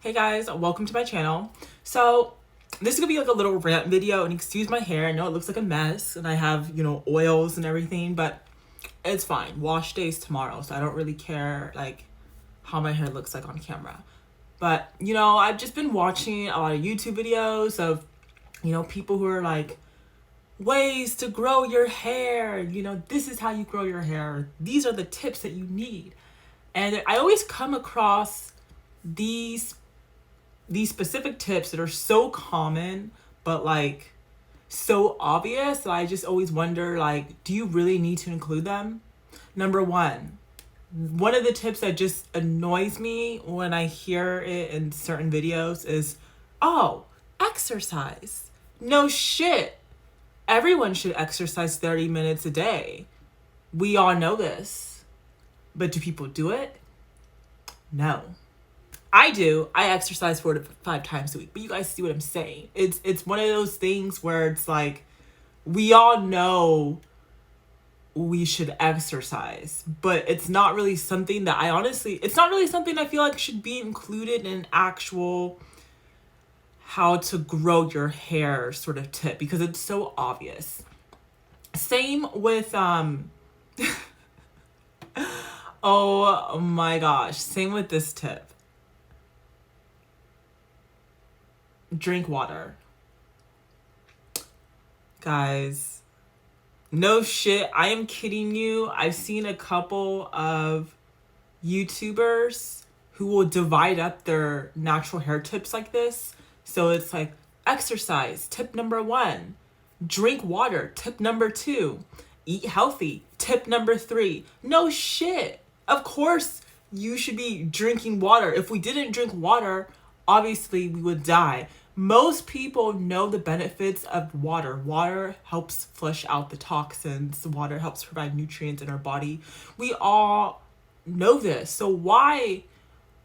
Hey guys, welcome to my channel. So this is gonna be like a little rant video, and excuse my hair. I know it looks like a mess and I have, oils and everything, but it's fine. Wash day's tomorrow, so I don't really care like how my hair looks like on camera. But I've just been watching a lot of YouTube videos of, people who are like ways to grow your hair. This is how you grow your hair. These are the tips that you need. And I always come across these specific tips that are so common but like so obvious that I just always wonder, like, do you really need to include them? Number one of the tips that just annoys me when I hear it in certain videos is, oh, exercise. No shit. Everyone should exercise 30 minutes a day. We all know this. But do people do it? No. I do. I exercise 4 to 5 times a week, but you guys see what I'm saying. It's one of those things where it's like, we all know we should exercise, but it's not really something that it's not really something I feel like should be included in an actual how to grow your hair sort of tip, because it's so obvious. Same with, oh my gosh, same with this tip. Drink water. Guys, no shit, I am kidding you. I've seen a couple of YouTubers who will divide up their natural hair tips like this. So it's like, exercise, tip number 1. Drink water, tip number 2. Eat healthy, tip number 3. No shit. Of course you should be drinking water. If we didn't drink water, obviously we would die. Most people know the benefits of water. Water helps flush out the toxins. Water helps provide nutrients in our body. We all know this. So why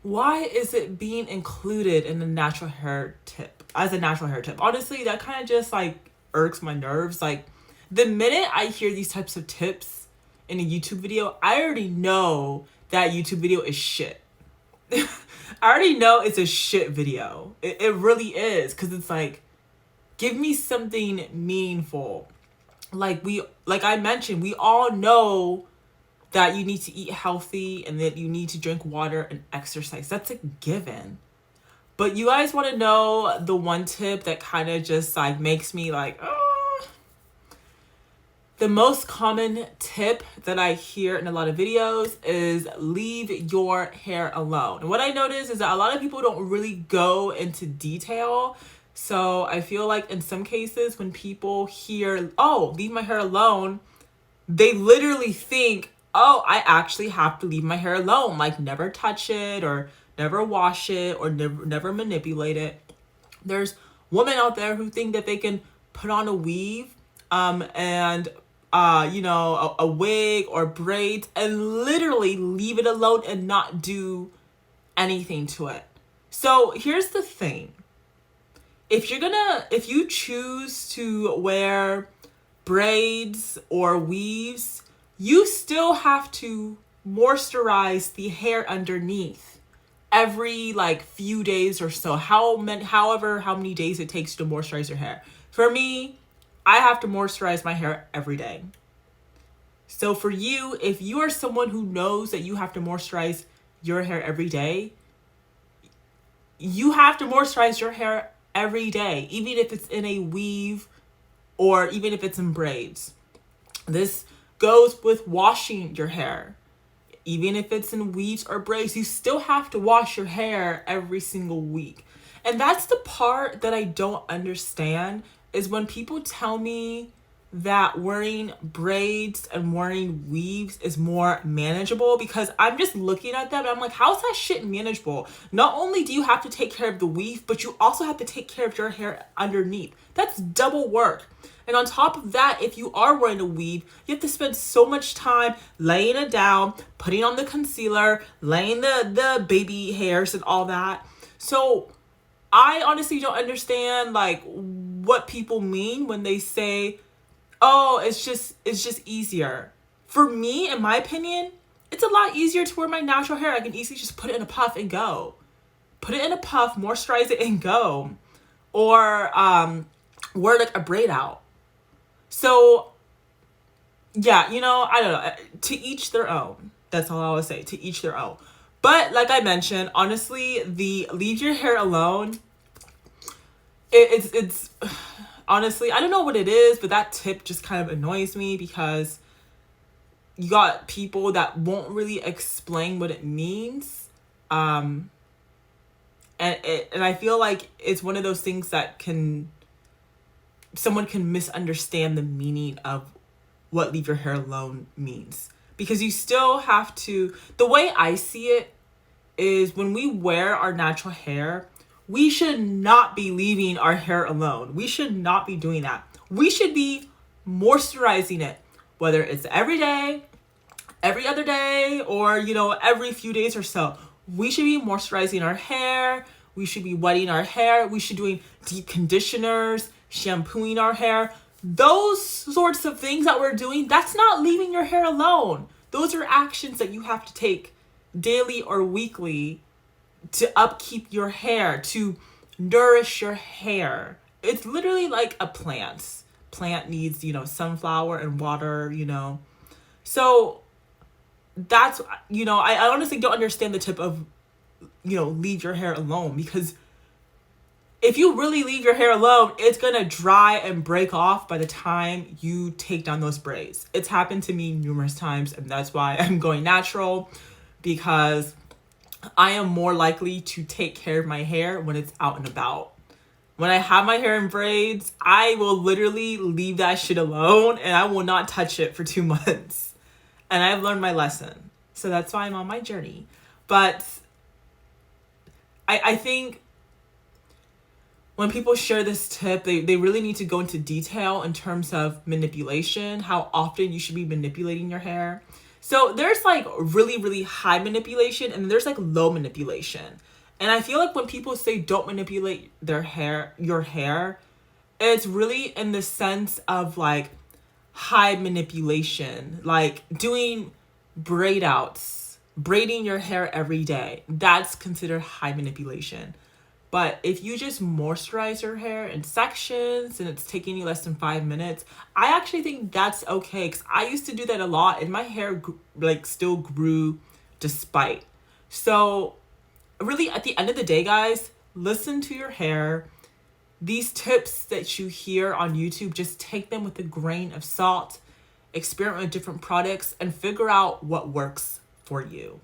is it being included in the natural hair tip, as a natural hair tip? Honestly, that kind of just like irks my nerves. Like, the minute I hear these types of tips in a YouTube video, I already know that YouTube video is shit. I already know it's a shit video. It really is, because it's like, give me something meaningful. Like I mentioned, we all know that you need to eat healthy and that you need to drink water and exercise. That's a given. But you guys want to know the one tip that kind of just like makes me like, oh. The most common tip that I hear in a lot of videos is leave your hair alone. And what I notice is that a lot of people don't really go into detail. So I feel like in some cases when people hear, oh, leave my hair alone, they literally think, oh, I actually have to leave my hair alone. Like, never touch it or never wash it or never manipulate it. There's women out there who think that they can put on a weave and a wig or braids and literally leave it alone and not do anything to it. So here's the thing. If you choose to wear braids or weaves, you still have to moisturize the hair underneath every like few days or so. How many days it takes to moisturize your hair. For me, I have to moisturize my hair every day. So for you, if you are someone who knows that you have to moisturize your hair every day, you have to moisturize your hair every day, even if it's in a weave or even if it's in braids. This goes with washing your hair. Even if it's in weaves or braids, you still have to wash your hair every single week. And that's the part that I don't understand, is when people tell me that wearing braids and wearing weaves is more manageable, because I'm just looking at them and I'm like, how's that shit manageable? Not only do you have to take care of the weave, but you also have to take care of your hair underneath. That's double work. And on top of that, if you are wearing a weave, you have to spend so much time laying it down, putting on the concealer, laying the baby hairs and all that. So I honestly don't understand like what people mean when they say, oh, it's just easier. For me, in my opinion, it's a lot easier to wear my natural hair. I can easily just put it in a puff and go. put it in a puff, moisturize it, and go. Or wear like a braid out. So yeah, you know, I don't know. To each their own. That's all I would say. To each their own. But like I mentioned, honestly, the leave your hair alone, it's honestly, I don't know what it is, but that tip just kind of annoys me because you got people that won't really explain what it means. And I feel like it's one of those things that someone can misunderstand the meaning of what leave your hair alone means. Because you still have to, the way I see it is when we wear our natural hair, we should not be leaving our hair alone. We should not be doing that. We should be moisturizing it, whether it's every day, every other day, or, you know, every few days or so. We should be moisturizing our hair. We should be wetting our hair. We should be doing deep conditioners, shampooing our hair. Those sorts of things that we're doing, that's not leaving your hair alone. Those are actions that you have to take daily or weekly to upkeep your hair, to nourish your hair. It's literally like a plant. Plant needs, you know, sunflower and water, you know. So that's, you know, I honestly don't understand the tip of, you know, leave your hair alone, because if you really leave your hair alone, it's going to dry and break off by the time you take down those braids. It's happened to me numerous times, and that's why I'm going natural, because I am more likely to take care of my hair when it's out and about. When I have my hair in braids, I will literally leave that shit alone and I will not touch it for 2 months. And I've learned my lesson. So that's why I'm on my journey. But I think when people share this tip, they really need to go into detail in terms of manipulation, how often you should be manipulating your hair. So there's like really, really high manipulation and there's like low manipulation. And I feel like when people say don't manipulate your hair, it's really in the sense of like high manipulation, like doing braid outs, braiding your hair every day. That's considered high manipulation. But if you just moisturize your hair in sections and it's taking you less than 5 minutes, I actually think that's okay. Because I used to do that a lot and my hair like still grew despite. So really at the end of the day, guys, listen to your hair. These tips that you hear on YouTube, just take them with a grain of salt, experiment with different products, and figure out what works for you.